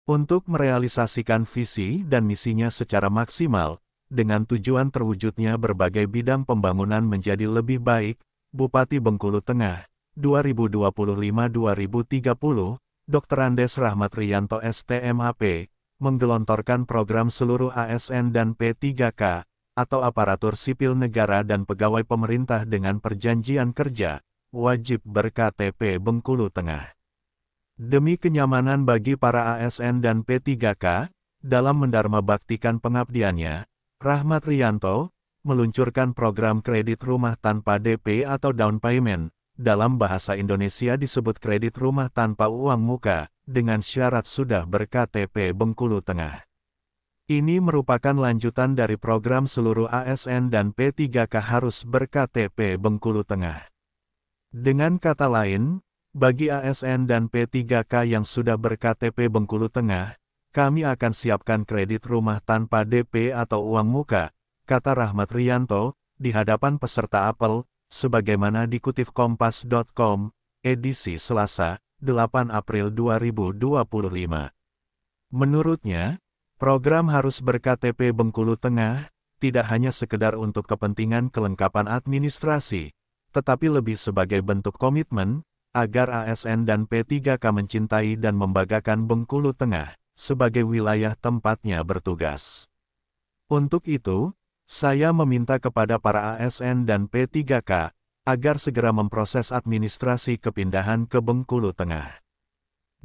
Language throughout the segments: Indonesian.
Untuk merealisasikan visi dan misinya secara maksimal, dengan tujuan terwujudnya berbagai bidang pembangunan menjadi lebih baik, Bupati Bengkulu Tengah, 2025-2030, Dr. Andes Rahmat Riyanto STMAP, menggelontorkan program seluruh ASN dan P3K, atau aparatur sipil negara dan pegawai pemerintah dengan perjanjian kerja, wajib ber-KTP Bengkulu Tengah. Demi kenyamanan bagi para ASN dan P3K, dalam mendarma baktikan pengabdiannya, Rahmat Riyanto meluncurkan program kredit rumah tanpa DP atau down payment, dalam bahasa Indonesia disebut kredit rumah tanpa uang muka, dengan syarat sudah ber-KTP Bengkulu Tengah. Ini merupakan lanjutan dari program seluruh ASN dan P3K harus ber-KTP Bengkulu Tengah. Dengan kata lain, bagi ASN dan P3K yang sudah ber-KTP Bengkulu Tengah, kami akan siapkan kredit rumah tanpa DP atau uang muka, kata Rahmat Riyanto, di hadapan peserta apel, sebagaimana dikutip Kompas.com, edisi Selasa, 8 April 2025. Menurutnya, program harus ber-KTP Bengkulu Tengah, tidak hanya sekedar untuk kepentingan kelengkapan administrasi, tetapi lebih sebagai bentuk komitmen, agar ASN dan P3K mencintai dan membanggakan Bengkulu Tengah, sebagai wilayah tempatnya bertugas. Untuk itu, saya meminta kepada para ASN dan P3K, agar segera memproses administrasi kepindahan ke Bengkulu Tengah.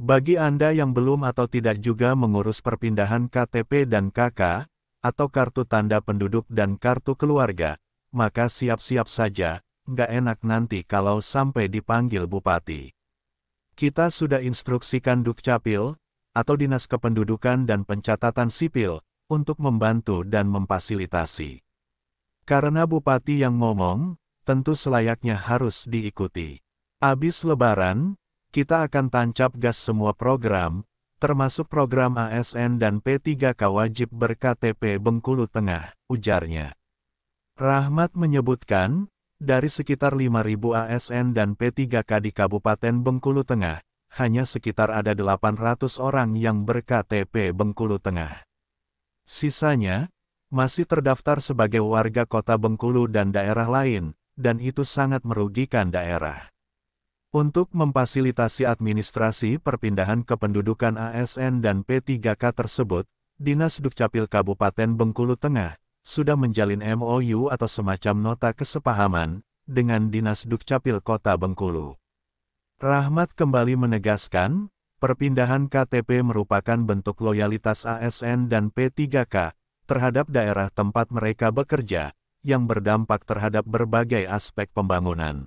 Bagi Anda yang belum atau tidak juga mengurus perpindahan KTP dan KK, atau kartu tanda penduduk dan kartu keluarga, maka siap-siap saja, nggak enak nanti kalau sampai dipanggil Bupati. Kita sudah instruksikan Dukcapil, atau Dinas Kependudukan dan Pencatatan Sipil, untuk membantu dan memfasilitasi. Karena Bupati yang ngomong, tentu selayaknya harus diikuti. Abis Lebaran, kita akan tancap gas semua program, termasuk program ASN dan P3K wajib ber-KTP Bengkulu Tengah, ujarnya. Rahmat menyebutkan, dari sekitar 5.000 ASN dan P3K di Kabupaten Bengkulu Tengah, hanya sekitar ada 800 orang yang ber-KTP Bengkulu Tengah. Sisanya, masih terdaftar sebagai warga kota Bengkulu dan daerah lain, dan itu sangat merugikan daerah. Untuk memfasilitasi administrasi perpindahan kependudukan ASN dan P3K tersebut, Dinas Dukcapil Kabupaten Bengkulu Tengah sudah menjalin MOU atau semacam nota kesepahaman dengan Dinas Dukcapil Kota Bengkulu. Rahmat kembali menegaskan, perpindahan KTP merupakan bentuk loyalitas ASN dan P3K terhadap daerah tempat mereka bekerja, yang berdampak terhadap berbagai aspek pembangunan.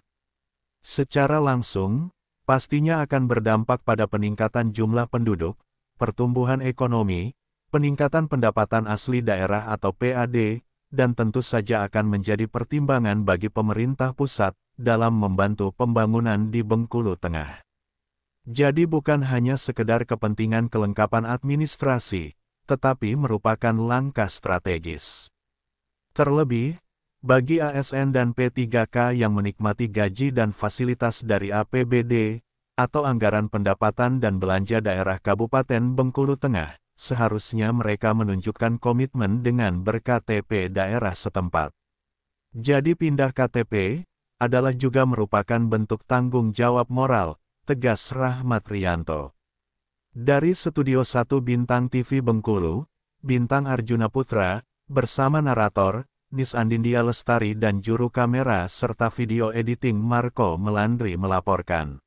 Secara langsung, pastinya akan berdampak pada peningkatan jumlah penduduk, pertumbuhan ekonomi, peningkatan pendapatan asli daerah atau PAD, dan tentu saja akan menjadi pertimbangan bagi pemerintah pusat dalam membantu pembangunan di Bengkulu Tengah. Jadi bukan hanya sekedar kepentingan kelengkapan administrasi, tetapi merupakan langkah strategis. Terlebih, bagi ASN dan P3K yang menikmati gaji dan fasilitas dari APBD, atau anggaran pendapatan dan belanja daerah Kabupaten Bengkulu Tengah, seharusnya mereka menunjukkan komitmen dengan ber-KTP daerah setempat. Jadi pindah KTP adalah juga merupakan bentuk tanggung jawab moral, tegas Rahmat Riyanto. Dari Studio 1 Bintang TV Bengkulu, Bintang Arjuna Putra, bersama narator, Nis Andindia Lestari dan juru kamera serta video editing Marco Melandri melaporkan.